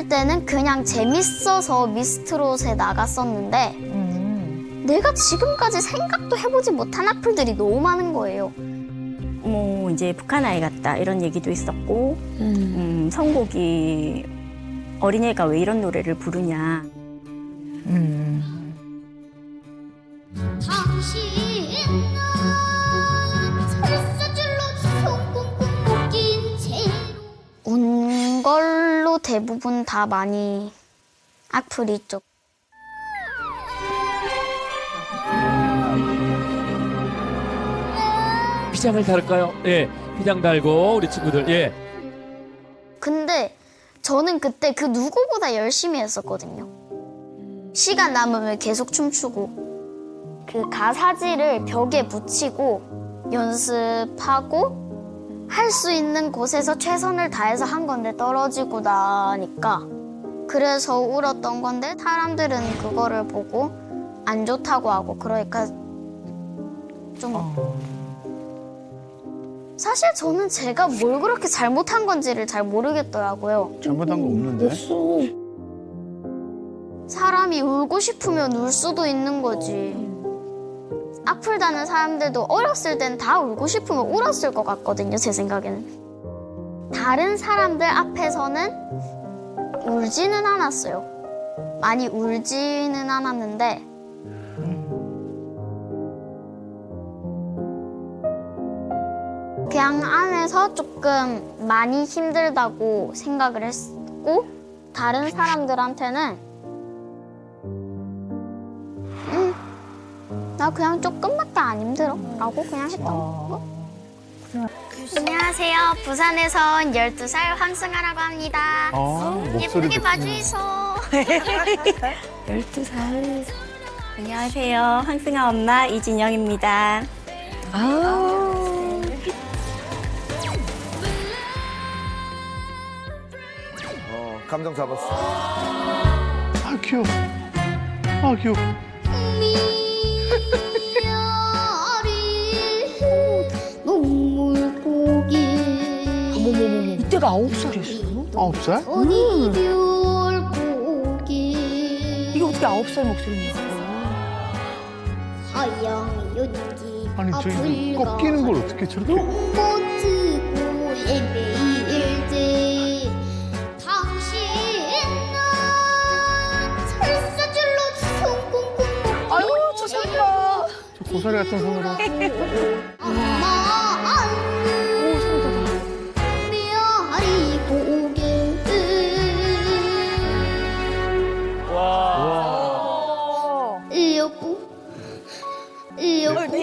어렸을 때는 그냥 재밌어서 미스트롯에 나갔었는데 내가 지금까지 생각도 해보지 못한 악플들이 너무 많은 거예요. 뭐 이제 북한 아이 같다 이런 얘기도 있었고 선곡이 어린애가 왜 이런 노래를 부르냐. 운 걸로 대부분 다 많이 악플이 있죠. 피장을 달을까요? 예, 피장 달고 우리 친구들 예. 근데 저는 그때 그 누구보다 열심히 했었거든요. 시간 남으면 계속 춤추고 그 가사지를 벽에 붙이고 연습하고 할 수 있는 곳에서 최선을 다해서 한 건데 떨어지고 나니까 그래서 울었던 건데 사람들은 그거를 보고 안 좋다고 하고 그러니까 좀 사실 저는 제가 뭘 그렇게 잘못한 건지를 잘 모르겠더라고요. 잘못한 거 없는데? 사람이 울고 싶으면 울 수도 있는 거지. 악플 다는 사람들도 어렸을 땐 다 울고 싶으면 울었을 것 같거든요, 제 생각에는. 다른 사람들 앞에서는 울지는 않았어요. 많이 울지는 않았는데 그냥 안에서 조금 많이 힘들다고 생각을 했고 다른 사람들한테는 나 그냥 조금밖에 안 힘들어 라고 그냥 했던 거. 안녕하세요. 부산에서 온 12살 황승아라고 합니다. 예쁘게 봐주이소. 12살. 안녕하세요. 황승아 엄마 이진영입니다. 감정 잡았어. 아 귀여워. 아 귀여워. 어머머머머. 이때가 9살이었어요? 9살? 이게 어떻게 9살 목소리냐? 아니 저기 꺾이는 걸 어떻게 저렇게? 아유, 저 소리 봐. 저 고사리 같은 손으로.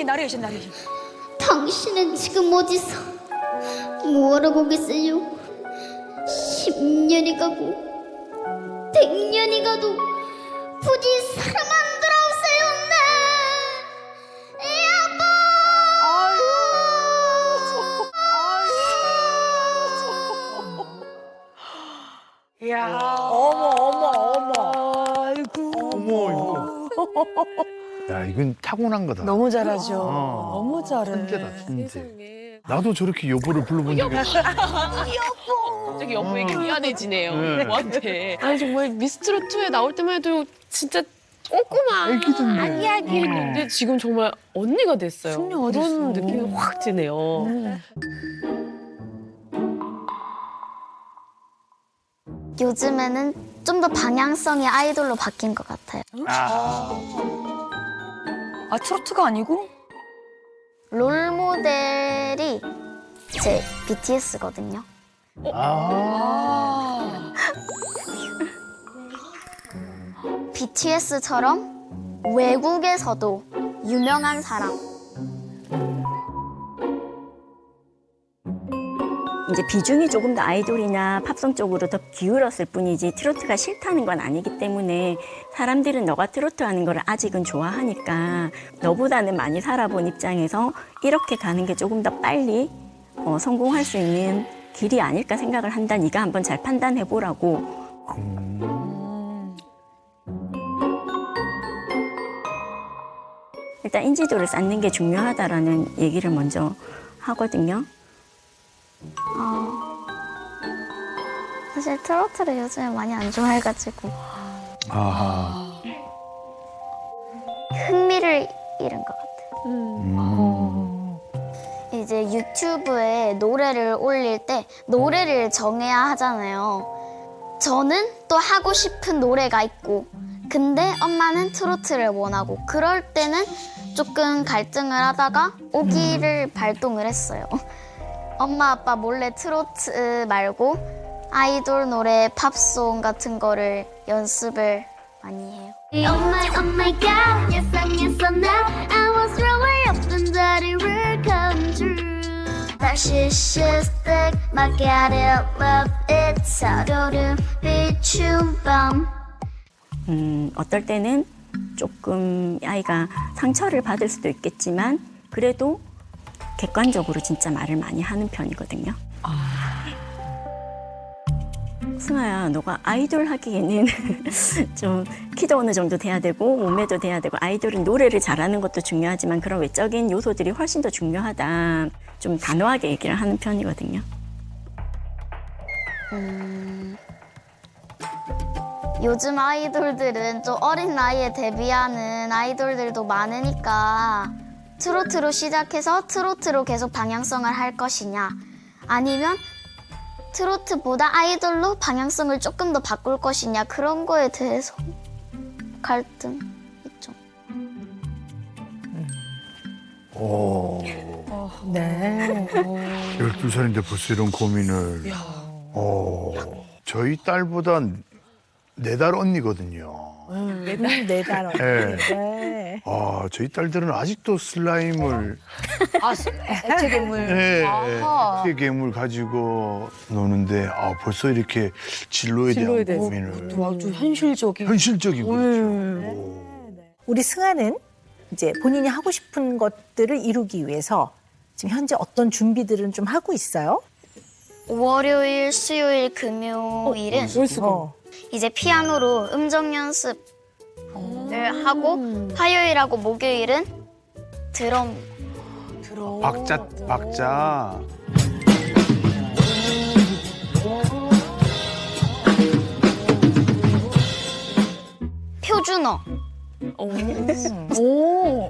나리 여신, 나리 여신. 당신은 지금 어디서 뭐하러 계세요? 10년이 가고 100년이 가도 부디 사람 안 돌아오세요, 네. 이야, 어머. 아이고. 어머 이거. 야 이건 타고난 거다. 너무 잘하죠. 너무 잘해. 천재다 천재. 나도 저렇게 여보를 불러본 적이 없어. 갑자기 여보에게 미안해지네요. 네. 여보한테. 아니 정말 미스트롯 2에 나올 때만 해도 진짜 꼬꼬마 애기던데. 아기아기 했는데 지금 정말 언니가 됐어요. 숙녀 어딨어. 그런 느낌이 확 드네요. 요즘에는 좀 더 방향성이 아이돌로 바뀐 것 같아요. 아, 트로트가 아니고? 롤 모델이 제 BTS거든요. BTS처럼 외국에서도 유명한 사람. 이제 비중이 조금 더 아이돌이나 팝송 쪽으로 더 기울었을 뿐이지 트로트가 싫다는 건 아니기 때문에 사람들은 너가 트로트 하는 걸 아직은 좋아하니까 너보다는 많이 살아본 입장에서 이렇게 가는 게 조금 더 빨리 성공할 수 있는 길이 아닐까 생각을 한다. 네가 한번 잘 판단해보라고. 일단 인지도를 쌓는 게 중요하다라는 얘기를 먼저 하거든요. 사실 트로트를 요즘에 많이 안 좋아해가지고 아하. 흥미를 잃은 것 같아요. 이제 유튜브에 노래를 올릴 때 노래를 정해야 하잖아요. 저는 또 하고 싶은 노래가 있고 근데 엄마는 트로트를 원하고 그럴 때는 조금 갈등을 하다가 오기를 발동을 했어요. 엄마 아빠 몰래 트로트 말고 아이돌 노래, 팝송 같은 거를 연습을 많이 해요. Oh my God, yes I'm now. I was growing up and that it will come true. 다시 시스템 막아를 love it 사도를 비춘 밤. 어떨 때는 조금 아이가 상처를 받을 수도 있겠지만 그래도 객관적으로 진짜 말을 많이 하는 편이거든요. 승아야, 너가 아이돌 하기에는 좀 키도 어느 정도 돼야 되고 몸매도 돼야 되고 아이돌은 노래를 잘하는 것도 중요하지만 그런 외적인 요소들이 훨씬 더 중요하다. 좀 단호하게 얘기를 하는 편이거든요. 요즘 아이돌들은 좀 어린 나이에 데뷔하는 아이돌들도 많으니까 트로트로 시작해서 트로트로 계속 방향성을 할 것이냐 아니면 트로트보다 아이돌로 방향성을 조금 더 바꿀 것이냐 그런 거에 대해서 갈등 있죠. 오. 네. 12살인데 벌써 이런 고민을. 저희 딸보다 4달 언니거든요. 네 달. 네. 네. 저희 딸들은 아직도 슬라임을 액체 괴물. 네, 아하. 액체 괴물 가지고 노는데 벌써 이렇게 진로에 대한 고민을 아주 현실적인. 현실적이고 그렇죠. 우리 승아는 이제 본인이 하고 싶은 것들을 이루기 위해서 지금 현재 어떤 준비들은 좀 하고 있어요? 월요일, 수요일, 금요일은 이제 피아노로 음정 연습을 하고 화요일하고 목요일은 드럼. 박자. 표준어. 오.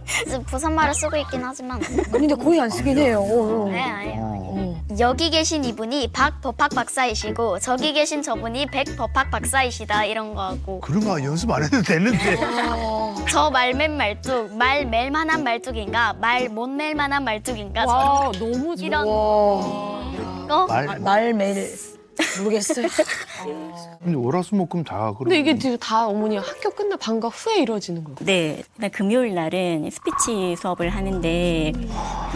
지금 부산말을 쓰고 있긴 하지만 근데 거의 안 쓰긴 해요. 네, 아니에요. 여기 계신 이분이 박법학 박사이시고 저기 계신 저분이 백법학 박사이시다 이런 거 하고 그런 거 연습 안 해도 되는데. 저 말맨 말뚝 말 멜만한 말뚝인가 말 못 멜만한 말뚝인가 와 너무 좋아. 이런 거 말 매일 모르겠어요. 근데 월화수목금 다 그런. 근데 이게 지금 다 어머니 학교 끝나 방과 후에 이루어지는 거예요. 네, 그다음 금요일 날은 스피치 수업을 하는데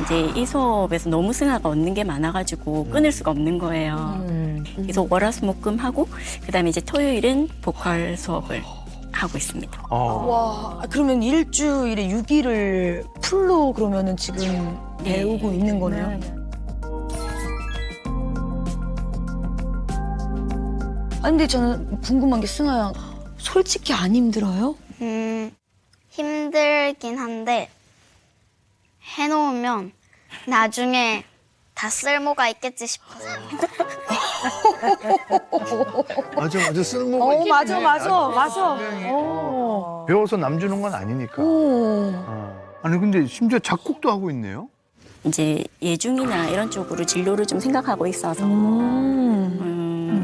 이제 이 수업에서 너무 승아가 얻는 게 많아가지고 끊을 수가 없는 거예요. 그래서 월화수목금 하고 그다음에 이제 토요일은 보컬 수업을 하고 있습니다. 와, 그러면 일주일에 6일을 풀로 그러면은 지금 배우고 있는 거네요. 아니 근데 저는 궁금한 게 승아야, 솔직히 안 힘들어요? 힘들긴 한데 해놓으면 나중에 다 쓸모가 있겠지 싶어서 맞아 쓸모가 있긴 해. 맞아. 배워서 남 주는 건 아니니까. 아니 근데 심지어 작곡도 하고 있네요. 이제 예중이나 이런 쪽으로 진로를 좀 생각하고 있어서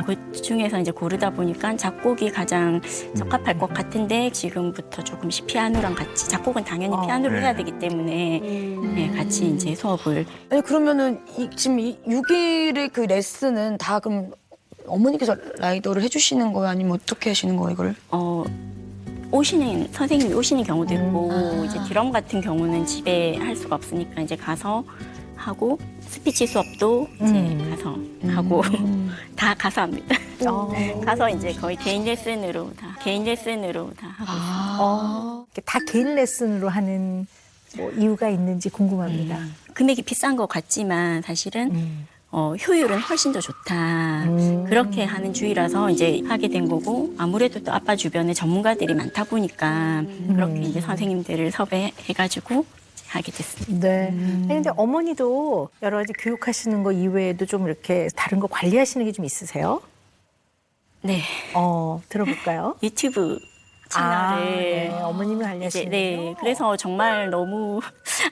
그 중에서 이제 고르다 보니까 작곡이 가장 적합할 것 같은데 지금부터 조금씩 피아노랑 같이 작곡은 당연히 피아노를 해야 되기 때문에 네, 같이 이제 수업을. 아니 그러면은 지금 6일의 그 레슨은 다 그럼 어머니께서 라이더를 해주시는 거예요? 아니면 어떻게 하시는 거예요, 이걸? 선생님이 오시는 경우도 있고 이제 드럼 같은 경우는 집에 할 수가 없으니까 이제 가서 하고 스피치 수업도 이제 가서 하고 다 가서 합니다. 가서 이제 거의 개인 레슨으로 다 하고 있어요. 다 개인 레슨으로 하는 뭐 이유가 있는지 궁금합니다. 금액이 비싼 것 같지만 사실은 효율은 훨씬 더 좋다. 그렇게 하는 주의라서 이제 하게 된 거고 아무래도 또 아빠 주변에 전문가들이 많다 보니까 그렇게 이제 선생님들을 섭외해가지고 하게 됐습니다. 네. 아니, 근데 어머니도 여러 가지 교육하시는 거 이외에도 좀 이렇게 다른 거 관리하시는 게 좀 있으세요? 네. 들어볼까요? 유튜브 채널을 네, 어머님이 이제 관리하시는 네. 그래서 정말 너무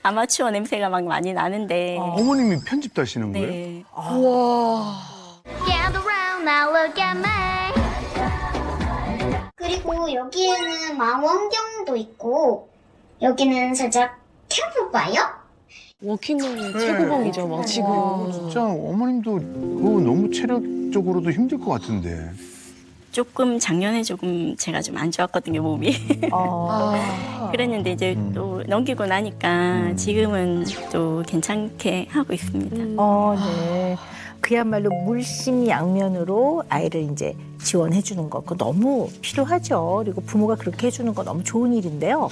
아마추어 냄새가 막 많이 나는데 어머님이 편집도 하시는 거예요? 네. Gather round now, look at me. 그리고 여기에는 망원경도 있고 여기는 살짝 캠프파이어? 워킹맘의 최고봉이죠, 막 지금. 진짜 어머님도 그거 너무 체력적으로도 힘들 것 같은데. 조금 작년에 조금 제가 좀 안 좋았거든요, 몸이. 그랬는데 이제 또 넘기고 나니까 지금은 또 괜찮게 하고 있습니다. 네. 그야말로 물심양면으로 아이를 이제 지원해 주는 거, 그거 너무 필요하죠. 그리고 부모가 그렇게 해주는 거 너무 좋은 일인데요.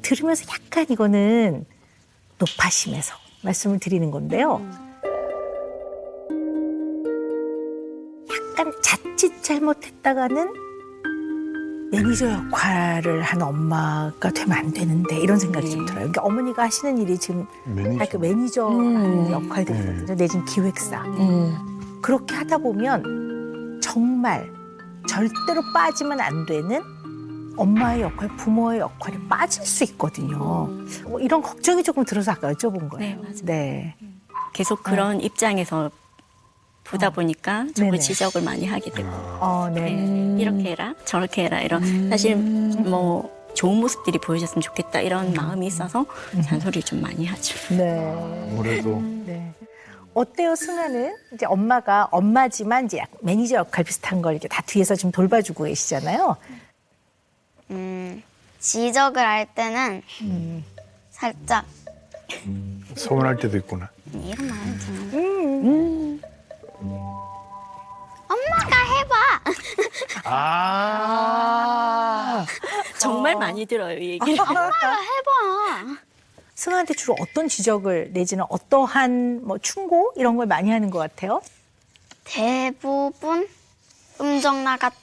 들으면서 약간 이거는 노파심에서 말씀을 드리는 건데요. 약간 자칫 잘못했다가는 매니저 역할을 한 엄마가 되면 안 되는데 이런 생각이 좀 들어요. 그러니까 어머니가 하시는 일이 지금 다 그 매니저 역할들이거든요. 내지는 기획사. 그렇게 하다 보면 정말 절대로 빠지면 안 되는 엄마의 역할, 부모의 역할이 빠질 수 있거든요. 뭐 이런 걱정이 조금 들어서 아까 여쭤본 거예요. 네, 맞아요. 네. 계속 그런 입장에서 보다 보니까 자꾸 네네. 지적을 많이 하게 되고 네. 네, 이렇게 해라 저렇게 해라 이런 사실 뭐 좋은 모습들이 보여줬으면 좋겠다 이런 마음이 있어서 잔소리를 좀 많이 하죠. 네. 아무래도. 네. 어때요, 승아는? 이제 엄마가 엄마지만 이제 매니저 역할 비슷한 걸 이제 다 뒤에서 지금 돌봐주고 계시잖아요. 지적을 할 때는 살짝 서운할 때도 있구나. 이런 말 하지. 엄마가 해봐. 정말 많이 들어요 이 얘기를. 엄마가 해봐. 승아한테 주로 어떤 지적을 내지는 어떠한 뭐 충고 이런 걸 많이 하는 것 같아요? 대부분 음정 나갔다.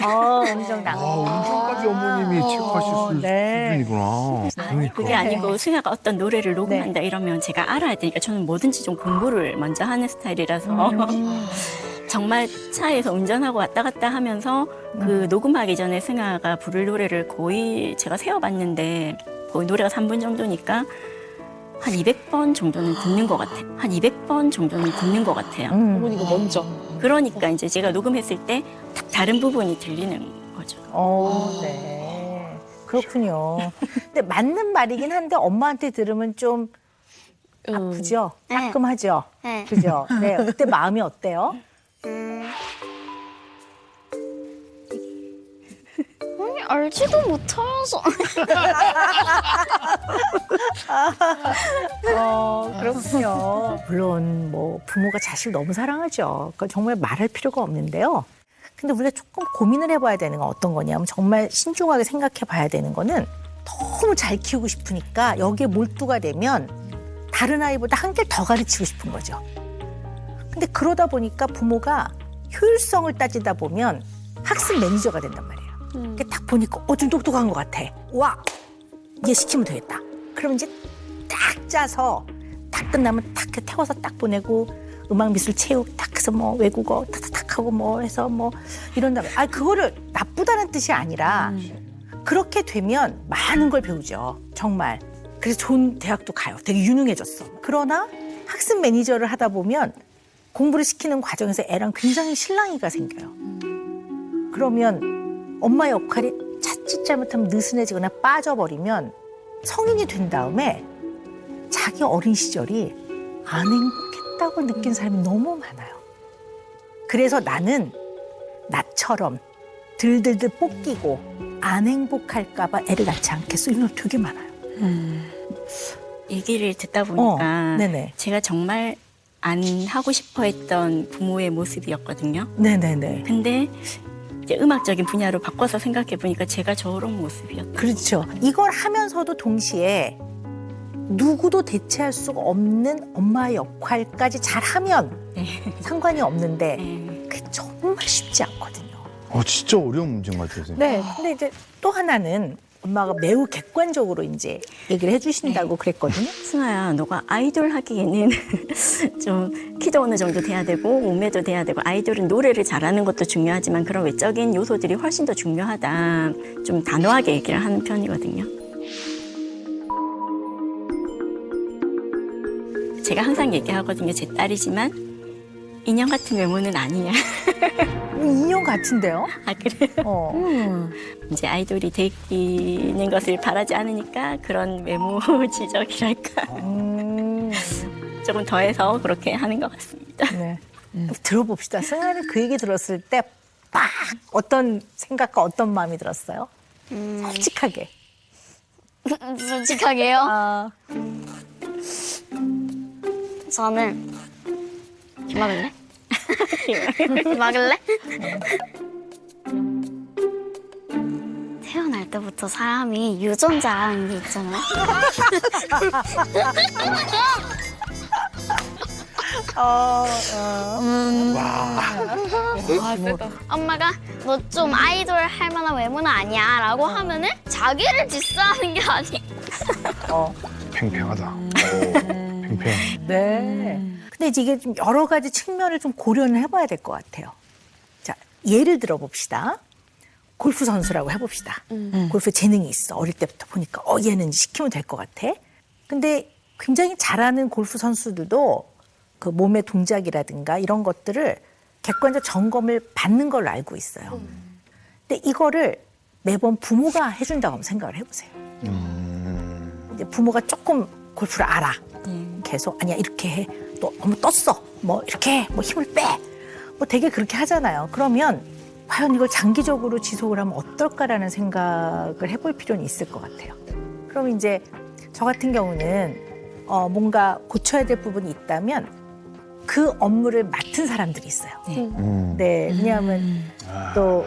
엄청 운전까지 어머님이 체크하실 네. 수준이구나. 그러니까. 그게 아니고 승아가 어떤 노래를 녹음한다 이러면 제가 알아야 되니까 저는 뭐든지 좀 공부를 먼저 하는 스타일이라서 정말 차에서 운전하고 왔다 갔다 하면서 그 녹음하기 전에 승아가 부를 노래를 거의 제가 세어봤는데 거의 노래가 3분 정도니까 한 200번 정도는 듣는 것 같아요. 한 200번 정도는 듣는 것 같아요. 어머니가 먼저. 그러니까 이제 제가 녹음했을 때 다른 부분이 들리는 거죠. 네. 그렇군요. 근데 맞는 말이긴 한데 엄마한테 들으면 좀 아프죠? 네. 따끔하죠? 네. 그죠? 네. 그때 마음이 어때요? 아니 알지도 못하면서. 그렇군요. 물론 뭐 부모가 자식을 너무 사랑하죠. 그러니까 정말 말할 필요가 없는데요. 근데 우리가 조금 고민을 해봐야 되는 건 어떤 거냐면 정말 신중하게 생각해 봐야 되는 거는 너무 잘 키우고 싶으니까 여기에 몰두가 되면 다른 아이보다 한 개를 더 가르치고 싶은 거죠. 근데 그러다 보니까 부모가 효율성을 따지다 보면 학습 매니저가 된단 말이에요. 이렇게 딱 보니까 좀 똑똑한 것 같아. 와, 얘 시키면 되겠다. 그럼 이제 딱 짜서 딱 끝나면 딱 태워서 딱 보내고 음악 미술 체육 딱 해서 뭐 외국어 탁탁탁 하고 뭐 해서 뭐 이런 다음에 그거를 나쁘다는 뜻이 아니라 그렇게 되면 많은 걸 배우죠. 정말. 그래서 좋은 대학도 가요. 되게 유능해졌어. 그러나 학습 매니저를 하다 보면 공부를 시키는 과정에서 애랑 굉장히 실랑이가 생겨요. 그러면 엄마 역할이 자칫 잘못하면 느슨해지거나 빠져버리면 성인이 된 다음에 자기 어린 시절이 안 행복했다고 느낀 사람이 너무 많아요. 그래서 나는 나처럼 들들들 볶이고 안 행복할까 봐 애를 낳지 않겠어. 이런 거 되게 많아요. 얘기를 듣다 보니까 네네. 제가 정말 안 하고 싶어 했던 부모의 모습이었거든요. 네네네. 근데 이제 음악적인 분야로 바꿔서 생각해 보니까 제가 저런 모습이었다. 그렇죠. 이걸 하면서도 동시에 누구도 대체할 수가 없는 엄마의 역할까지 잘하면 상관이 없는데 그게 정말 쉽지 않거든요. 진짜 어려운 문제인 것 같아요. 선생님. 네. 근데 이제 또 하나는 엄마가 매우 객관적으로 이제 얘기를 해주신다고 그랬거든요. 승아야, 너가 아이돌 하기에는 좀 키도 어느 정도 돼야 되고 몸매도 돼야 되고 아이돌은 노래를 잘하는 것도 중요하지만 그런 외적인 요소들이 훨씬 더 중요하다. 좀 단호하게 얘기를 하는 편이거든요. 제가 항상 얘기하거든요. 제 딸이지만 인형 같은 외모는 아니냐. 인형 같은데요? 아, 그래요? 이제 아이돌이 되는 것을 바라지 않으니까 그런 외모 지적이랄까. 조금 더해서 그렇게 하는 것 같습니다. 네. 들어봅시다. 승아는 그 얘기 들었을 때 막 어떤 생각과 어떤 마음이 들었어요? 솔직하게. 솔직하게요? 아, 저는 막을래? 막을래? 태어날 때부터 사람이 유전자라는 게 있잖아요. 아, 세다. 엄마가 너 좀 아이돌 할 만한 외모는 아니야 라고 하면은 자기를 디스하는 게 아니. 팽팽하다. 팽팽. 네. 근데 이제 이게 좀 여러 가지 측면을 좀 고려는 해봐야 될 것 같아요. 자, 예를 들어 봅시다. 골프 선수라고 해봅시다. 골프에 재능이 있어. 어릴 때부터 보니까 얘는 시키면 될 것 같아. 근데 굉장히 잘하는 골프 선수들도 그 몸의 동작이라든가 이런 것들을 객관적 점검을 받는 걸로 알고 있어요. 근데 이거를 매번 부모가 해준다고 한번 생각을 해보세요. 이제 부모가 조금 골프를 알아. 계속 아니야 이렇게 해. 또 너무 떴어. 뭐 이렇게 해. 뭐 힘을 빼. 뭐 되게 그렇게 하잖아요. 그러면 과연 이걸 장기적으로 지속을 하면 어떨까라는 생각을 해볼 필요는 있을 것 같아요. 그럼 이제 저 같은 경우는 뭔가 고쳐야 될 부분이 있다면 그 업무를 맡은 사람들이 있어요. 네, 왜냐하면 또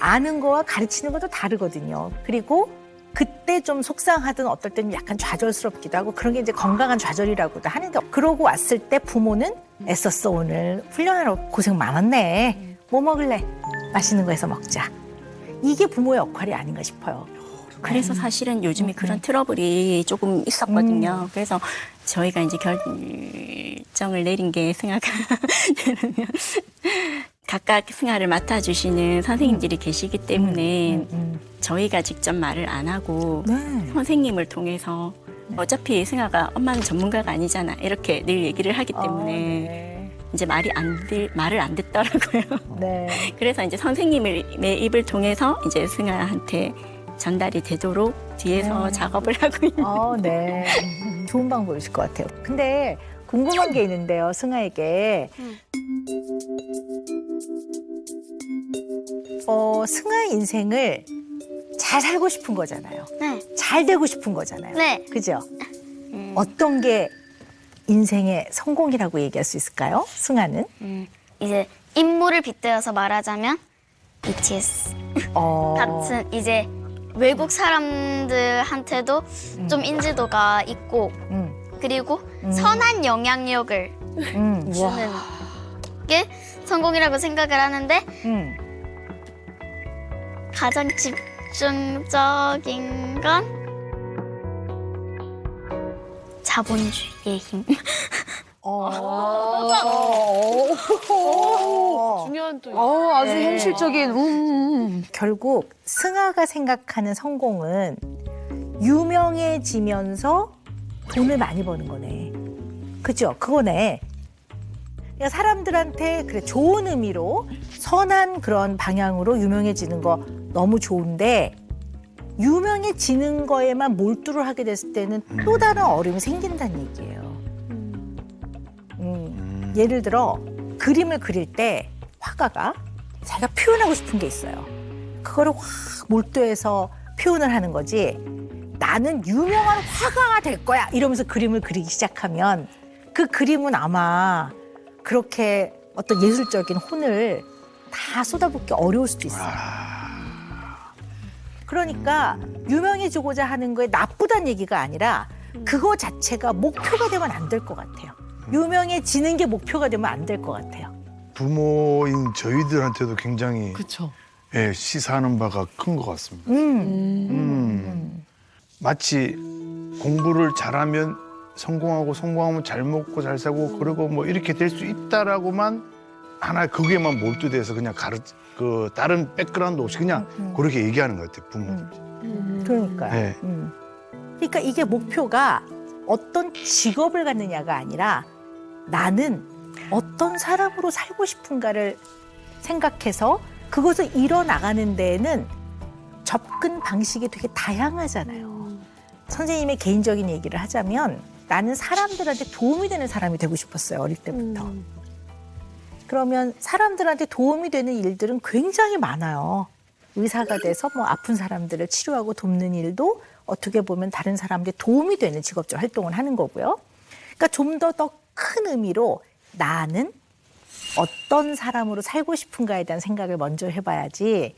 아는 거와 가르치는 것도 다르거든요. 그리고 그때 좀 속상하든 어떨 때는 약간 좌절스럽기도 하고 그런 게 이제 건강한 좌절이라고도 하는데 그러고 왔을 때 부모는 애썼어 오늘 훈련하러 고생 많았네. 뭐 먹을래? 맛있는 거 해서 먹자. 이게 부모의 역할이 아닌가 싶어요. 그래서 사실은 요즘에 그런 트러블이 조금 있었거든요. 그래서 저희가 이제 결정을 내린 게 승아가 되면 각각 승아를 맡아주시는 선생님들이 계시기 때문에 저희가 직접 말을 안 하고 선생님을 통해서 어차피 승아가 엄마는 전문가가 아니잖아 이렇게 늘 얘기를 하기 때문에 이제 말을 안 듣더라고요. 네. 그래서 이제 선생님의 입을 통해서 이제 승아한테 전달이 되도록 뒤에서 작업을 하고 있는. 네. 좋은 방법이실 것 같아요. 근데 궁금한 게 있는데요, 승아에게. 승아의 인생을 잘 살고 싶은 거잖아요. 네. 잘 되고 싶은 거잖아요. 네. 그죠? 어떤 게 인생의 성공이라고 얘기할 수 있을까요? 승아는? 이제 인물을 빗대어서 말하자면 BTS 같은 이제 외국 사람들한테도 좀 인지도가 있고 그리고 선한 영향력을 주는 게 성공이라고 생각을 하는데 가장 집중적인 건 자본주의의 힘. 중요한 또. 아주 현실적인. 결국 승아가 생각하는 성공은 유명해지면서 돈을 많이 버는 거네. 그죠? 그거네. 그러니까 사람들한테 그래 좋은 의미로 선한 그런 방향으로 유명해지는 거 너무 좋은데 유명해지는 거에만 몰두를 하게 됐을 때는 또 다른 어려움이 생긴다는 얘기예요. 예를 들어 그림을 그릴 때 화가가 자기가 표현하고 싶은 게 있어요. 그거를 확 몰두해서 표현을 하는 거지. 나는 유명한 화가가 될 거야 이러면서 그림을 그리기 시작하면 그 그림은 아마 그렇게 어떤 예술적인 혼을 다 쏟아붓기 어려울 수도 있어요. 그러니까 유명해지고자 하는 거에 나쁘다는 얘기가 아니라 그거 자체가 목표가 되면 안 될 것 같아요. 유명해지는 게 목표가 되면 안 될 것 같아요. 부모인 저희들한테도 굉장히 그쵸. 시사하는 바가 큰 것 같습니다. 마치 공부를 잘하면 성공하고 성공하면 잘 먹고 잘 사고 그리고 뭐 이렇게 될 수 있다라고만 하나 거기에만 몰두돼서 그냥 그 다른 백그라운드 없이 그냥 그렇게 얘기하는 것 같아요 부모님. 그러니까요. 네. 그러니까 이게 목표가 어떤 직업을 갖느냐가 아니라 나는 어떤 사람으로 살고 싶은가를 생각해서 그것을 이뤄나가는 데에는 접근 방식이 되게 다양하잖아요. 선생님의 개인적인 얘기를 하자면 나는 사람들한테 도움이 되는 사람이 되고 싶었어요, 어릴 때부터. 그러면 사람들한테 도움이 되는 일들은 굉장히 많아요. 의사가 돼서 뭐 아픈 사람들을 치료하고 돕는 일도 어떻게 보면 다른 사람들에 도움이 되는 직업적 활동을 하는 거고요. 그러니까 좀 더 큰 의미로 나는 어떤 사람으로 살고 싶은가에 대한 생각을 먼저 해봐야지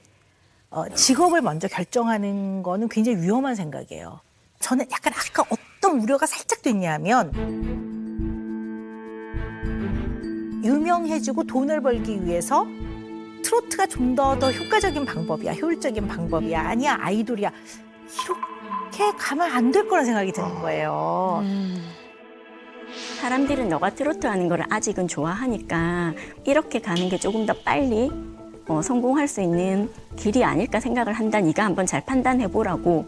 직업을 먼저 결정하는 거는 굉장히 위험한 생각이에요. 저는 약간 아까 어떤 우려가 살짝 됐냐면 유명해지고 돈을 벌기 위해서 트로트가 좀 더 효과적인 방법이야, 효율적인 방법이야, 아니야 아이돌이야 이렇게 가면 안 될 거란 생각이 드는 거예요. 사람들은 너가 트로트 하는 걸 아직은 좋아하니까 이렇게 가는 게 조금 더 빨리 성공할 수 있는 길이 아닐까 생각을 한다. 네가 한번 잘 판단해 보라고.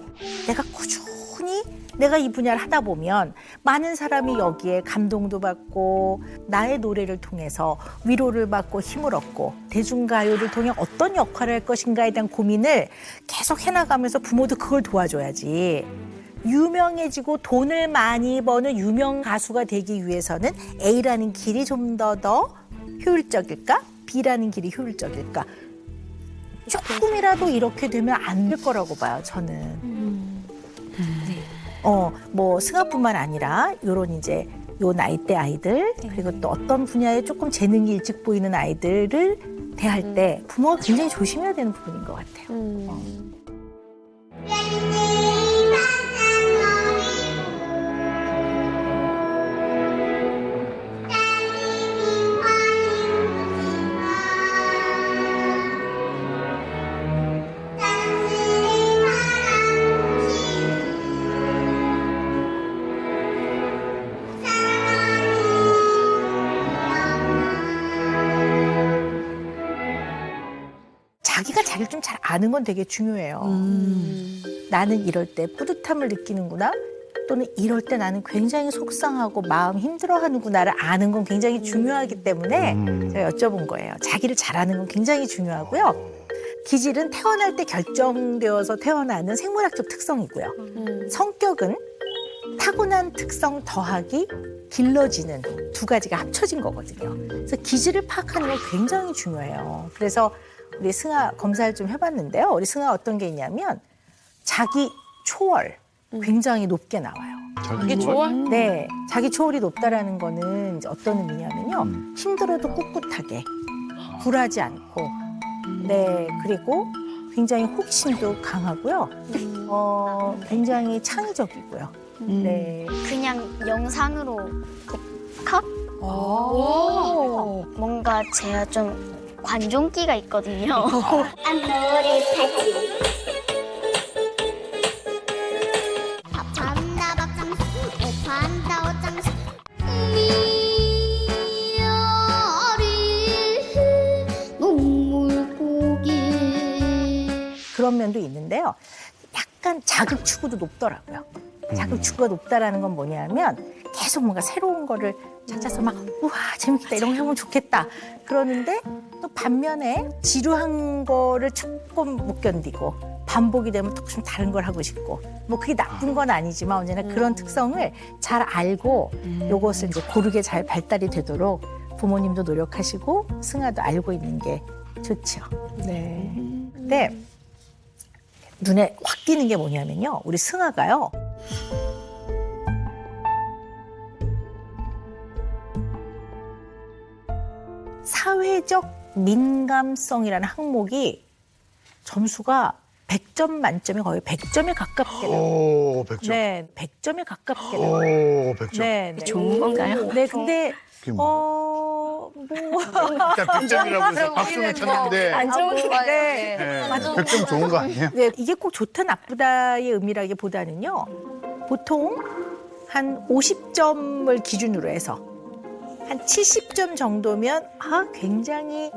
내가 꾸준히 내가 이 분야를 하다 보면 많은 사람이 여기에 감동도 받고 나의 노래를 통해서 위로를 받고 힘을 얻고 대중가요를 통해 어떤 역할을 할 것인가에 대한 고민을 계속 해나가면서 부모도 그걸 도와줘야지. 유명해지고 돈을 많이 버는 유명 가수가 되기 위해서는 A라는 길이 좀 더 효율적일까? B라는 길이 효율적일까? 조금이라도 이렇게 되면 안 될 거라고 봐요, 저는. 뭐 승아뿐만 아니라 요런 이제 요 나이대 아이들 그리고 또 어떤 분야에 조금 재능이 일찍 보이는 아이들을 대할 때 부모가 굉장히 조심해야 되는 부분인 것 같아요. 자기가 자기를 좀 잘 아는 건 되게 중요해요. 나는 이럴 때 뿌듯함을 느끼는구나. 또는 이럴 때 나는 굉장히 속상하고 마음 힘들어하는구나를 아는 건 굉장히 중요하기 때문에 제가 여쭤본 거예요. 자기를 잘 아는 건 굉장히 중요하고요. 기질은 태어날 때 결정되어서 태어나는 생물학적 특성이고요. 성격은 타고난 특성 더하기 길러지는 두 가지가 합쳐진 거거든요. 그래서 기질을 파악하는 건 굉장히 중요해요. 그래서 우리 승아 검사를 좀 해봤는데요. 우리 승아 어떤 게 있냐면 자기 초월 굉장히 높게 나와요. 이게 좋아? 네, 자기 초월이 높다라는 거는 이제 어떤 의미냐면요. 힘들어도 꿋꿋하게 굴하지 않고, 네, 그리고 굉장히 호기심도 강하고요. 굉장히 창의적이고요. 네, 그냥 영상으로 컷? 뭔가 제가 좀 관종기가 있거든요. 그런 면도 있는데요. 약간 자극 추구도 높더라고요. 자극 추구가 높다라는 건 뭐냐면 계속 뭔가 새로운 거를 찾아서 막 우와 재밌겠다 이런 거 해보면 좋겠다. 그러는데 또 반면에 지루한 거를 조금 못 견디고 반복이 되면 또 좀 다른 걸 하고 싶고 뭐 그게 나쁜 건 아니지만 언제나 그런 특성을 잘 알고 요것을 이제 고르게 잘 발달이 되도록 부모님도 노력하시고 승아도 알고 있는 게 좋죠. 네. 근데 눈에 확 띄는 게 뭐냐면요. 우리 승아가요. 사회적 민감성이라는 항목이 점수가 100점 만점에 거의 100점에 가깝게 나와요. 오, 100점. 네, 100점에 가깝게 오, 나와요. 100점. 네, 네. 좋은 건가요? 네, 근데 그게 뭐예요? 일단 100점이라고 해서 박수는 쳤는데 안 좋은데. 네, 100점 좋은 거 아니에요? 네, 이게 꼭 좋다 나쁘다의 의미라기보다는요. 보통 한 50점을 기준으로 해서 한 70점 정도면 굉장히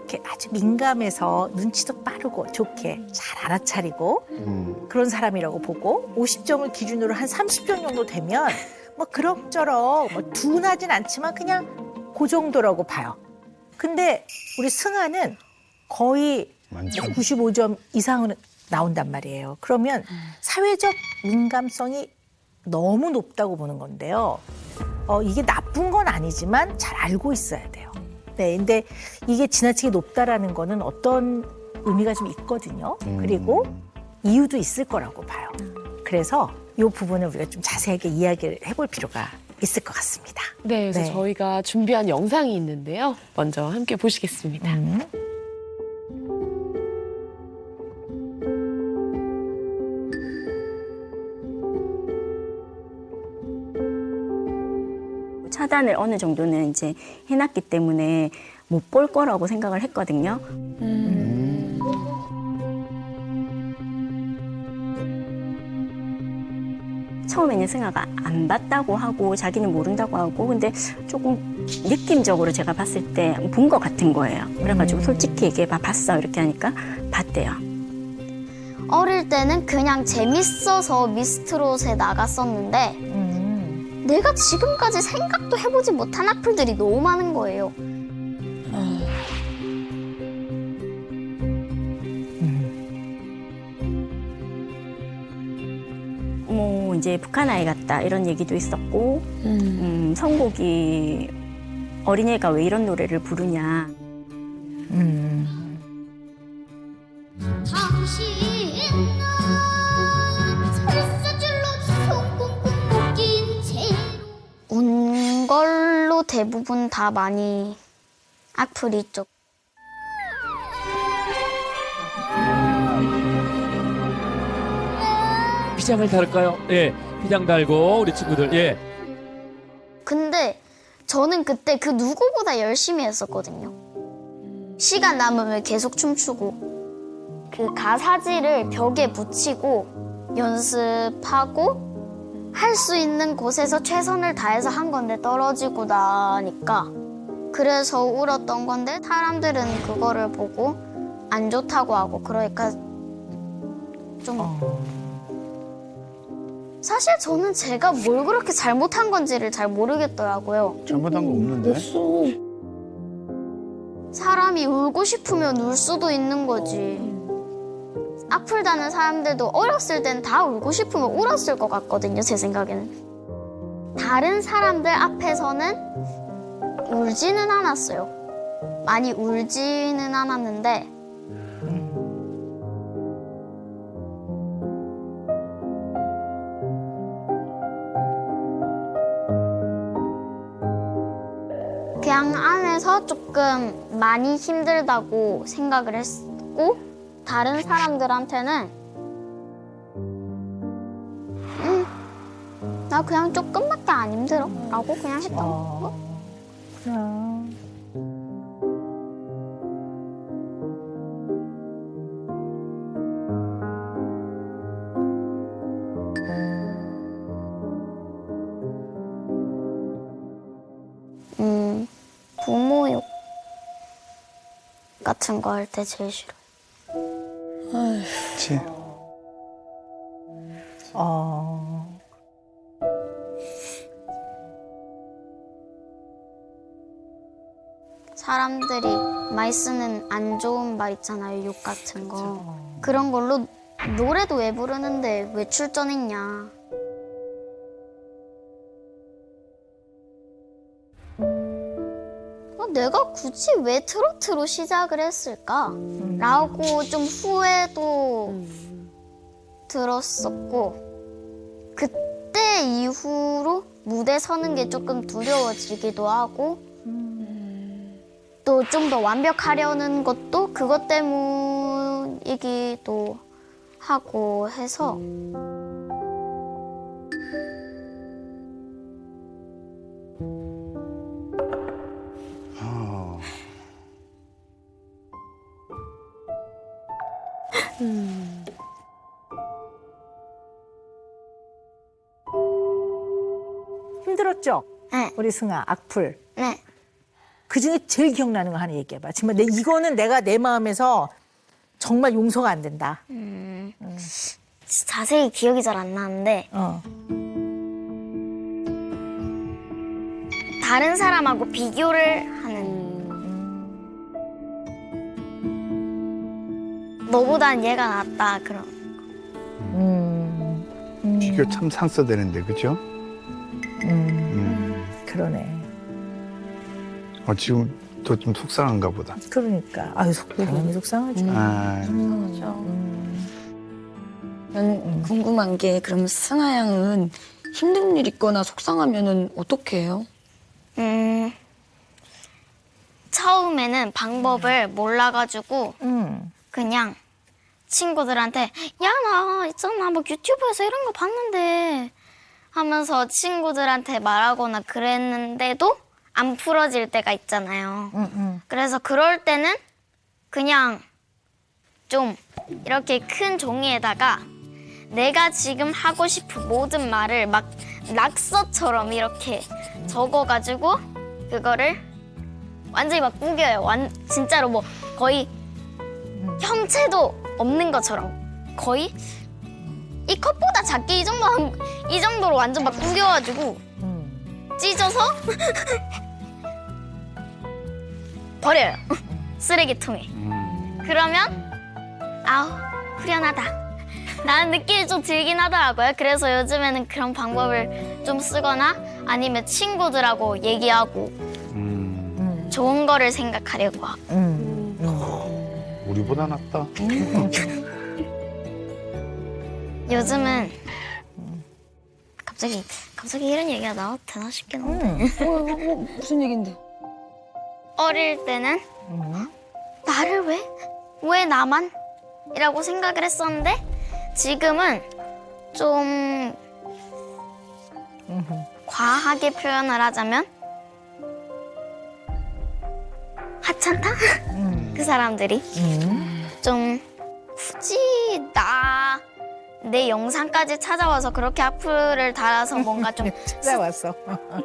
이렇게 아주 민감해서 눈치도 빠르고 좋게 잘 알아차리고 그런 사람이라고 보고 50점을 기준으로 한 30점 정도 되면 뭐 그럭저럭 뭐 둔하진 않지만 그냥 그 정도라고 봐요. 근데 우리 승아는 거의 만점. 95점 이상은 나온단 말이에요. 그러면 사회적 민감성이 너무 높다고 보는 건데요. 이게 나쁜 건 아니지만 잘 알고 있어야 돼요. 네, 근데 이게 지나치게 높다라는 거는 어떤 의미가 좀 있거든요. 그리고 이유도 있을 거라고 봐요. 그래서 이 부분을 우리가 좀 자세하게 이야기를 해볼 필요가 있을 것 같습니다. 네, 그래서 네. 저희가 준비한 영상이 있는데요. 먼저 함께 보시겠습니다. 차단을 어느 정도는 이제 해놨기 때문에 못 볼 거라고 생각을 했거든요. 처음에는 승아가 안 봤다고 하고 자기는 모른다고 하고 근데 조금 느낌적으로 제가 봤을 때 본 것 같은 거예요. 그래가지고 솔직히 얘기해봐 봤어 이렇게 하니까 봤대요. 어릴 때는 그냥 재밌어서 미스트롯에 나갔었는데 내가 지금까지 생각도 해보지 못한 악플들이 너무 많은 거예요. 뭐 이제 북한 아이 같다 이런 얘기도 있었고 선곡이 어린애가 왜 이런 노래를 부르냐. 당신은 설사줄로 손 꽁꽁 묶인 채로 운 걸로 대부분 다 많이 악플이 있죠. 피장을 달을까요? 예, 피장 달고 우리 친구들 예. 근데 저는 그때 그 누구보다 열심히 했었거든요. 시간 남으면 계속 춤추고 그 가사지를 벽에 붙이고 연습하고 할 수 있는 곳에서 최선을 다해서 한 건데 떨어지고 나니까 그래서 울었던 건데 사람들은 그거를 보고 안 좋다고 하고 그러니까 좀 사실 저는 제가 뭘 그렇게 잘못한 건지를 잘 모르겠더라고요. 잘못한 거 없는데? 사람이 울고 싶으면 울 수도 있는 거지. 악플 다는 사람들도 어렸을 땐 다 울고 싶으면 울었을 것 같거든요, 제 생각에는. 다른 사람들 앞에서는 울지는 않았어요. 많이 울지는 않았는데 그냥 안에서 조금 많이 힘들다고 생각을 했고 다른 사람들한테는 나 그냥 조금밖에 안 힘들어 라고 그냥 했던 거. 그냥 부모욕 같은 거 할 때 제일 싫어. 그치. 사람들이 많이 쓰는 안 좋은 말 있잖아요, 욕 같은 거. 그런 걸로 노래도 왜 부르는데 왜 출전했냐. 내가 굳이 왜 트로트로 시작을 했을까? 라고 좀 후회도 들었었고 그때 이후로 무대 서는 게 조금 두려워지기도 하고 또 좀 더 완벽하려는 것도 그것 때문이기도 하고 해서 힘들었죠? 네. 우리 승아, 악플. 네. 그 중에 제일 기억나는 거 하나 얘기해봐. 정말 이거는 내가 내 마음에서 정말 용서가 안 된다. 자세히 기억이 잘 안 나는데 다른 사람하고 비교를 하는. 너보단 얘가 낫다 그런. 비교 참 상처되는데, 그죠? 그러네. 지금 더 좀 속상한가 보다. 그러니까. 아유, 당연히 속상하죠. 난 궁금한 게 그럼 승아 양은 힘든 일 있거나 속상하면은 어떻게 해요? 처음에는 방법을 몰라가지고 그냥 친구들한테 야, 나 있잖아 뭐 유튜브에서 이런 거 봤는데 하면서 친구들한테 말하거나 그랬는데도 안 풀어질 때가 있잖아요. 그래서 그럴 때는 그냥 좀 이렇게 큰 종이에다가 내가 지금 하고 싶은 모든 말을 막 낙서처럼 이렇게 적어가지고 그거를 완전히 막 구겨요. 진짜로 뭐 거의 형체도 없는 것처럼 거의 이 컵보다 작게 이 정도로 완전 막 구겨가지고 찢어서 버려요. 쓰레기통에. 그러면 아우 후련하다. 나는 느낌이 좀 들긴 하더라고요. 그래서 요즘에는 그런 방법을 좀 쓰거나 아니면 친구들하고 얘기하고 좋은 거를 생각하려고 하고. 우리보다 낫다. 요즘은 갑자기 이런 얘기가 나와도 되나 싶긴 한데 무슨 얘긴데? 어릴 때는 나를 왜 나만? 이라고 생각을 했었는데 지금은 좀 과하게 표현을 하자면 하찮다? 그 사람들이 좀 굳이 내 영상까지 찾아와서 그렇게 악플을 달아서 뭔가 좀 찾아왔어.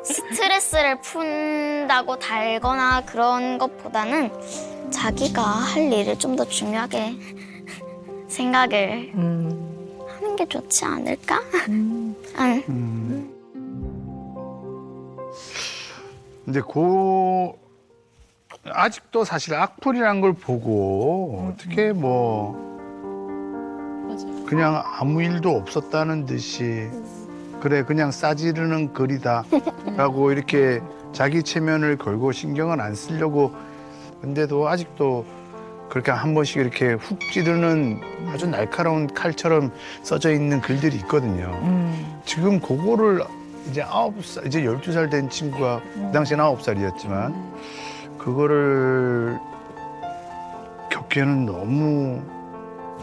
스트레스를 푼다고 달거나 그런 것보다는 자기가 할 일을 좀 더 중요하게 생각을 하는 게 좋지 않을까? 근데 아직도 사실 악플이란 걸 보고 어떻게 그냥 아무 일도 없었다는 듯이 그래 그냥 싸지르는 글이다라고 이렇게 자기 체면을 걸고 신경을 안 쓰려고 근데도 아직도 그렇게 한 번씩 이렇게 훅 찌르는 아주 날카로운 칼처럼 써져 있는 글들이 있거든요. 지금 그거를 이제 9살, 이제 12살 된 친구가 그 당시엔 9살이었지만 그거를 겪기에는 너무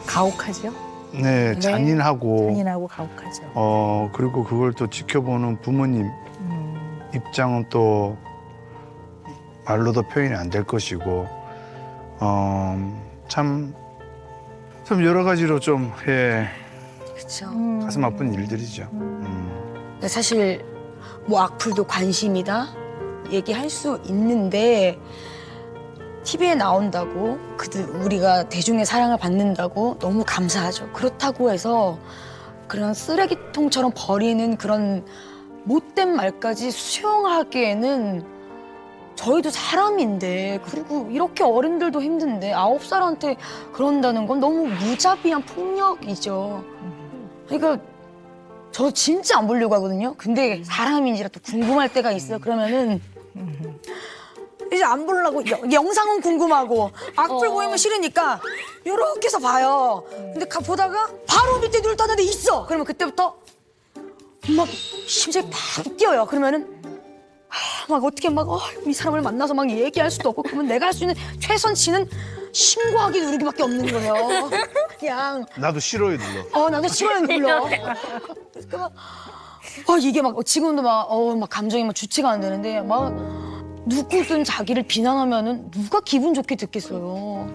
가혹하죠? 네, 잔인하고 가혹하죠. 그리고 그걸 또 지켜보는 부모님 입장은 또 말로도 표현이 안 될 것이고 참 여러 가지로 좀 그렇죠. 가슴 아픈 일들이죠. 사실 뭐 악플도 관심이다 얘기할 수 있는데 TV에 나온다고 우리가 대중의 사랑을 받는다고 너무 감사하죠. 그렇다고 해서 그런 쓰레기통처럼 버리는 그런 못된 말까지 수용하기에는 저희도 사람인데 그리고 이렇게 어른들도 힘든데 9살한테 그런다는 건 너무 무자비한 폭력이죠. 그러니까 저 진짜 안 보려고 하거든요. 근데 사람인지라 또 궁금할 때가 있어요. 그러면은 이제 안 보려고 영상은 궁금하고 악플 보이면 싫으니까 요렇게 해서 봐요. 근데 보다가 바로 밑에 누를 떴는데 있어. 그러면 그때부터 막 심장이 팍 뛰어요. 그러면은 막 어떻게 이 사람을 만나서 막 얘기할 수도 없고 그러면 내가 할 수 있는 최선치는 신고하기 누르기밖에 없는 거예요. 그냥 나도 싫어요 눌러. 나도 싫어요 눌러. 이게 막 지금도 막 감정이 막 주체가 안 되는데 막 누구든 자기를 비난하면은 누가 기분 좋게 듣겠어요.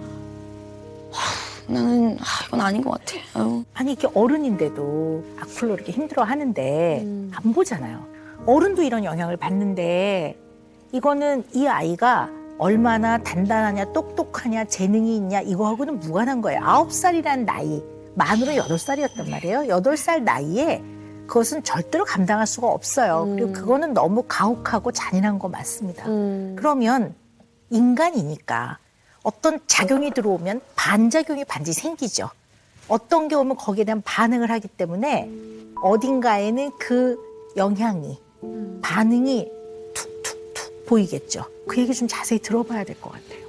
나는 이건 아닌 것 같아. 아유. 아니 이렇게 어른인데도 악플로 이렇게 힘들어 하는데 안 보잖아요. 어른도 이런 영향을 받는데 이거는 이 아이가 얼마나 단단하냐, 똑똑하냐, 재능이 있냐 이거하고는 무관한 거예요. 9살이라는 나이, 만으로 8살이었단 말이에요. 8살 나이에 그것은 절대로 감당할 수가 없어요. 그리고 그거는 너무 가혹하고 잔인한 거 맞습니다. 그러면 인간이니까 어떤 작용이 들어오면 반작용이 반드시 생기죠. 어떤 게 오면 거기에 대한 반응을 하기 때문에 어딘가에는 그 영향이, 반응이 툭툭툭 보이겠죠. 그 얘기 좀 자세히 들어봐야 될 것 같아요.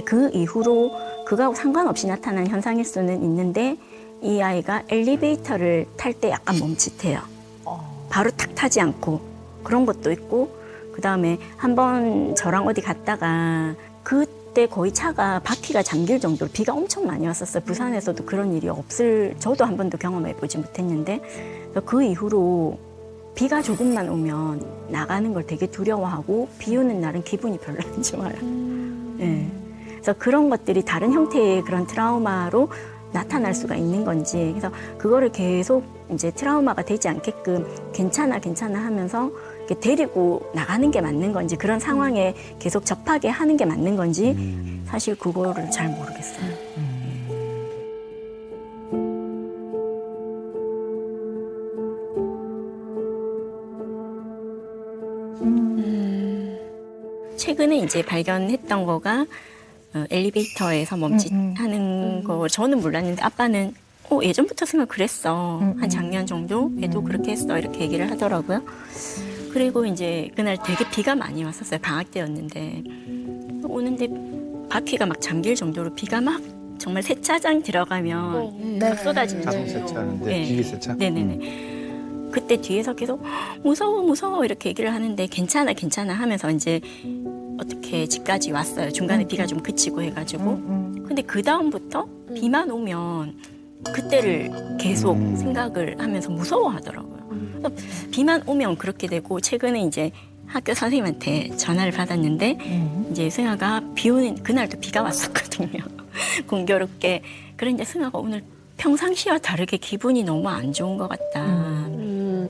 그 이후로 그거하고 상관없이 나타난 현상일 수는 있는데 이 아이가 엘리베이터를 탈 때 약간 멈칫해요. 바로 탁 타지 않고 그런 것도 있고 그다음에 한번 저랑 어디 갔다가 그때 거의 차가 바퀴가 잠길 정도로 비가 엄청 많이 왔었어요. 부산에서도 그런 일이 저도 한 번도 경험해보지 못했는데 그 이후로 비가 조금만 오면 나가는 걸 되게 두려워하고 비 오는 날은 기분이 별로 안 좋아요. 네. 그래서 그런 것들이 다른 형태의 그런 트라우마로 나타날 수가 있는 건지 그래서 그거를 계속 이제 트라우마가 되지 않게끔 괜찮아 하면서 이렇게 데리고 나가는 게 맞는 건지 그런 상황에 계속 접하게 하는 게 맞는 건지 사실 그거를 잘 모르겠어요. 최근에 이제 발견했던 거가 엘리베이터에서 멈칫하는 거 저는 몰랐는데 아빠는 예전부터 생각 그랬어. 한 작년 정도에도 그렇게 했어. 이렇게 얘기를 하더라고요. 그리고 이제 그날 되게 비가 많이 왔었어요. 방학 때였는데 오는데 바퀴가 막 잠길 정도로 비가 막 정말 세차장 들어가면 막 쏟아지는 자동 거예요. 세차하는데 네. 기계 세차. 네네네. 그때 뒤에서 계속 무서워 이렇게 얘기를 하는데 괜찮아 하면서 이제 어떻게 집까지 왔어요. 중간에 비가 좀 그치고 해가지고. 근데 그 다음부터 비만 오면 그때를 계속 생각을 하면서 무서워하더라고요. 그래서 비만 오면 그렇게 되고 최근에 이제 학교 선생님한테 전화를 받았는데 이제 승아가 비 오는 그날도 비가 왔었거든요. 공교롭게. 그런데 승아가 오늘 평상시와 다르게 기분이 너무 안 좋은 것 같다.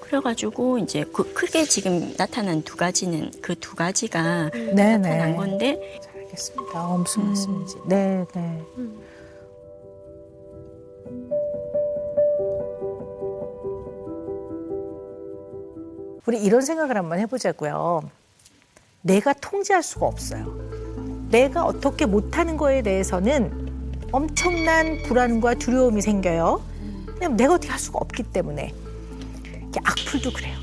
그래가지고 이제 크게 지금 나타난 두 가지는 그 두 가지가 나타난 건데. 잘 알겠습니다. 무슨 말씀인지. 네. 우리 이런 생각을 한번 해보자고요. 내가 통제할 수가 없어요. 내가 어떻게 못하는 거에 대해서는 엄청난 불안과 두려움이 생겨요. 왜냐면 내가 어떻게 할 수가 없기 때문에. 악플도 그래요.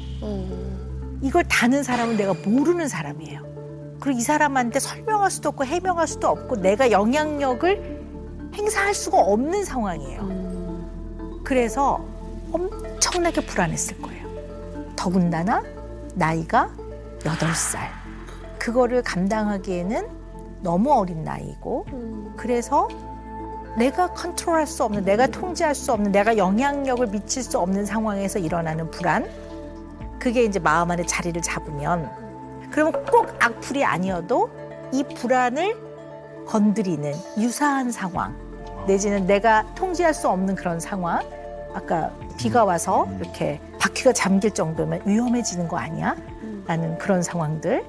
이걸 다는 사람은 내가 모르는 사람이에요. 그리고 이 사람한테 설명할 수도 없고 해명할 수도 없고 내가 영향력을 행사할 수가 없는 상황이에요. 그래서 엄청나게 불안했을 거예요. 더군다나 나이가 8살. 그거를 감당하기에는 너무 어린 나이고 그래서 내가 컨트롤할 수 없는, 내가 통제할 수 없는, 내가 영향력을 미칠 수 없는 상황에서 일어나는 불안, 그게 이제 마음 안에 자리를 잡으면 그러면 꼭 악플이 아니어도 이 불안을 건드리는 유사한 상황 내지는 내가 통제할 수 없는 그런 상황, 아까 비가 와서 이렇게 바퀴가 잠길 정도면 위험해지는 거 아니야? 라는 그런 상황들.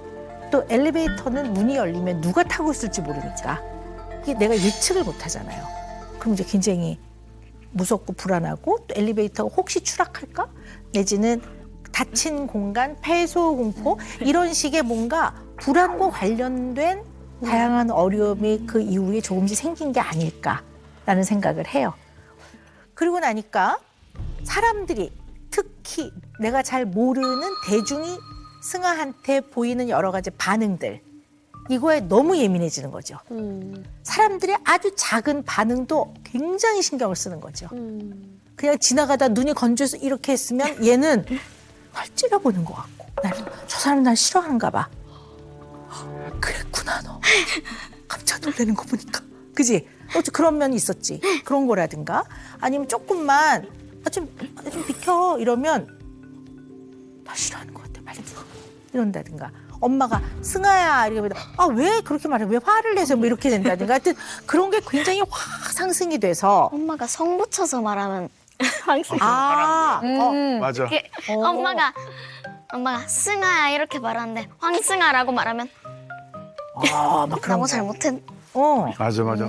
또 엘리베이터는 문이 열리면 누가 타고 있을지 모르니까 이게 내가 예측을 못 하잖아요. 그럼 이제 굉장히 무섭고 불안하고 또 엘리베이터가 혹시 추락할까? 내지는 닫힌 공간, 폐소 공포 이런 식의 뭔가 불안과 관련된 다양한 어려움이 그 이후에 조금씩 생긴 게 아닐까라는 생각을 해요. 그리고 나니까 사람들이 특히 내가 잘 모르는 대중이 승아한테 보이는 여러 가지 반응들 이거에 너무 예민해지는 거죠. 사람들의 아주 작은 반응도 굉장히 신경을 쓰는 거죠. 그냥 지나가다 눈이 건조해서 이렇게 했으면 얘는 날 찔러보는 것 같고 저 사람 날 싫어하는가 봐. 그랬구나 너. 깜짝 놀라는 거 보니까. 그지? 그런 면이 있었지. 그런 거라든가 아니면 조금만 좀 비켜 이러면 나 싫어하는 것 같아. 빨리 가. 이런다든가. 엄마가 승아야 이러면 왜 그렇게 말해? 왜 화를 내서 뭐 이렇게 된다든가. 하여튼 그런 게 굉장히 확 상승이 돼서 엄마가 성 붙여서 말하면 항상 맞아. 엄마가 승아야 이렇게 말하는데 황승아라고 말하면 막 그런 너무 거. 잘못했. 맞아.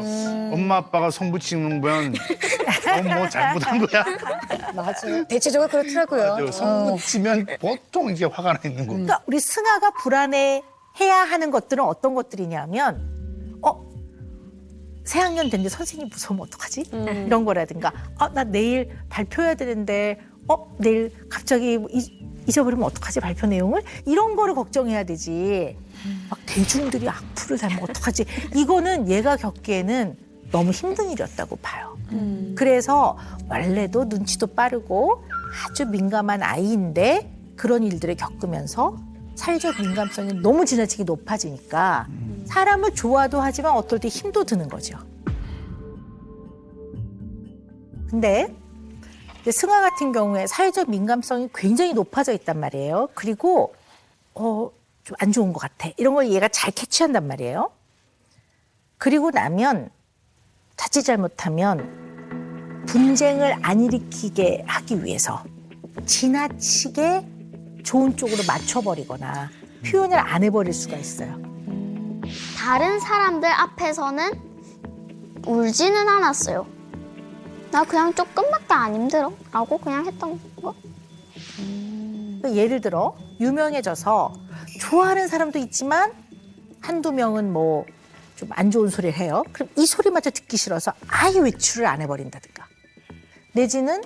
엄마 아빠가 성 붙이는 거면 뭐 잘못한 거야. 맞아. 대체적으로 그렇더라고요. 맞아. 성 붙이면 보통 이게 화가 나 있는 거. 그러니까 우리 승아가 불안해해야 하는 것들은 어떤 것들이냐면 새학년 됐는데 선생님 무서우면 어떡하지? 이런 거라든가 나 내일 발표해야 되는데 내일 갑자기 잊어버리면 어떡하지 발표 내용을? 이런 거를 걱정해야 되지. 막 대중들이 악플을 달면 어떡하지? 이거는 얘가 겪기에는 너무 힘든 일이었다고 봐요. 그래서 원래도 눈치도 빠르고 아주 민감한 아이인데 그런 일들을 겪으면서 사회적 민감성이 너무 지나치게 높아지니까 사람을 좋아도 하지만 어떨 때 힘도 드는 거죠. 근데 승아 같은 경우에 사회적 민감성이 굉장히 높아져 있단 말이에요. 그리고 좀 안 좋은 것 같아. 이런 걸 얘가 잘 캐치한단 말이에요. 그리고 나면 자칫 잘못하면 분쟁을 안 일으키게 하기 위해서 지나치게 좋은 쪽으로 맞춰버리거나 표현을 안 해버릴 수가 있어요. 다른 사람들 앞에서는 울지는 않았어요. 나 그냥 조금밖에 안 힘들어 라고 그냥 했던 거. 예를 들어 유명해져서 좋아하는 사람도 있지만 한두 명은 뭐 좀 안 좋은 소리를 해요. 그럼 이 소리마저 듣기 싫어서 아예 외출을 안 해버린다든가. 내지는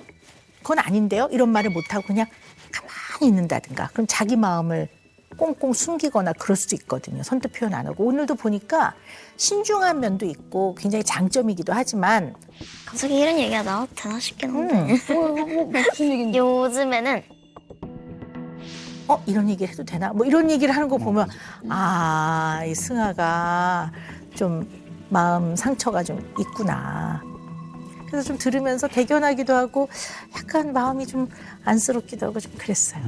그건 아닌데요. 이런 말을 못하고 그냥 가만히 있는다든가. 그럼 자기 마음을 꽁꽁 숨기거나 그럴 수도 있거든요. 선뜻 표현 안 하고. 오늘도 보니까 신중한 면도 있고 굉장히 장점이기도 하지만 갑자기 이런 얘기가 나와도 되나 싶긴 한데 무슨 얘기인지. 요즘에는 이런 얘기를 해도 되나? 뭐 이런 얘기를 하는 거 보면 이 승아가 좀 마음 상처가 좀 있구나. 그래서 좀 들으면서 대견하기도 하고 약간 마음이 좀 안쓰럽기도 하고 좀 그랬어요.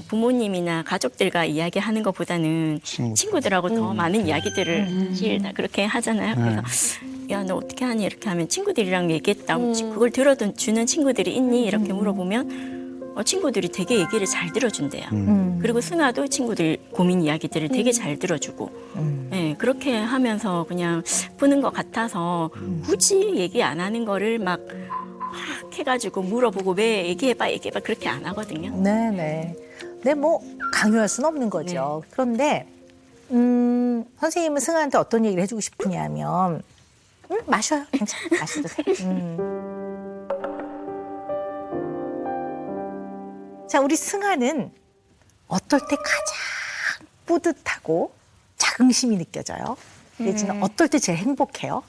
부모님이나 가족들과 이야기하는 것보다는 친구들하고 더 많은 이야기들을 사실 다 그렇게 하잖아요. 그래서 야, 너 어떻게 하니? 이렇게 하면 친구들이랑 얘기했다. 그걸 들어주는 친구들이 있니? 이렇게 물어보면 친구들이 되게 얘기를 잘 들어준대요. 그리고 승아도 친구들 고민 이야기들을 되게 잘 들어주고 네, 그렇게 하면서 그냥 푸는 것 같아서 굳이 얘기 안 하는 거를 막 해가지고 물어보고 왜 얘기해봐 그렇게 안 하거든요. 네네. 네, 뭐 강요할 수는 없는 거죠. 네. 그런데 선생님은 승아한테 어떤 얘기를 해주고 싶으냐면 마셔요. 괜찮아. 마셔도 돼. 자, 우리 승아는 어떨 때 가장 뿌듯하고 자긍심이 느껴져요? 내지는 어떨 때 제일 행복해요?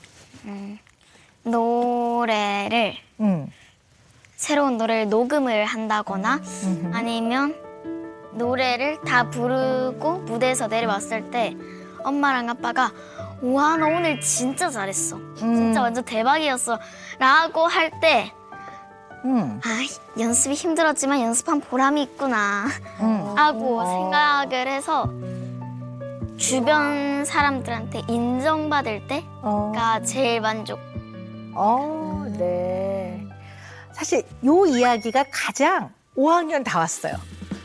노래를 새로운 노래를 녹음을 한다거나 아니면 노래를 다 부르고 무대에서 내려왔을 때 엄마랑 아빠가 우와 너 오늘 진짜 잘했어 진짜 완전 대박이었어 라고 할 때 연습이 힘들었지만 연습한 보람이 있구나 하고 생각을 해서 주변 사람들한테 인정받을 때가 제일 만족. 네. 사실 요 이야기가 가장 5학년 다 왔어요.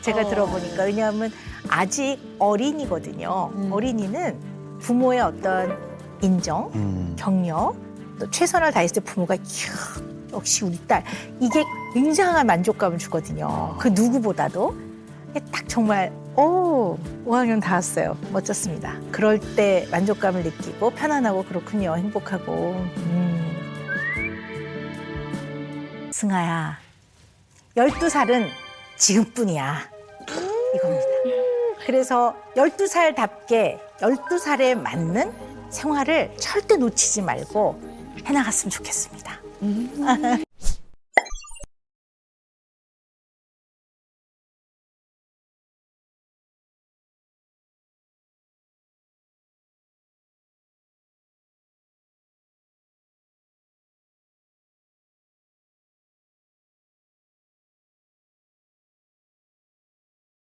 제가 들어보니까. 왜냐하면 아직 어린이거든요. 어린이는 부모의 어떤 인정, 격려, 또 최선을 다했을 때 부모가 이야, 역시 우리 딸. 이게 굉장한 만족감을 주거든요. 그 누구보다도. 딱 정말 5학년 다 왔어요. 멋졌습니다. 그럴 때 만족감을 느끼고 편안하고 그렇군요. 행복하고. 승아야, 12살은 지금뿐이야. 이겁니다. 그래서 12살답게 12살에 맞는 생활을 절대 놓치지 말고 해나갔으면 좋겠습니다.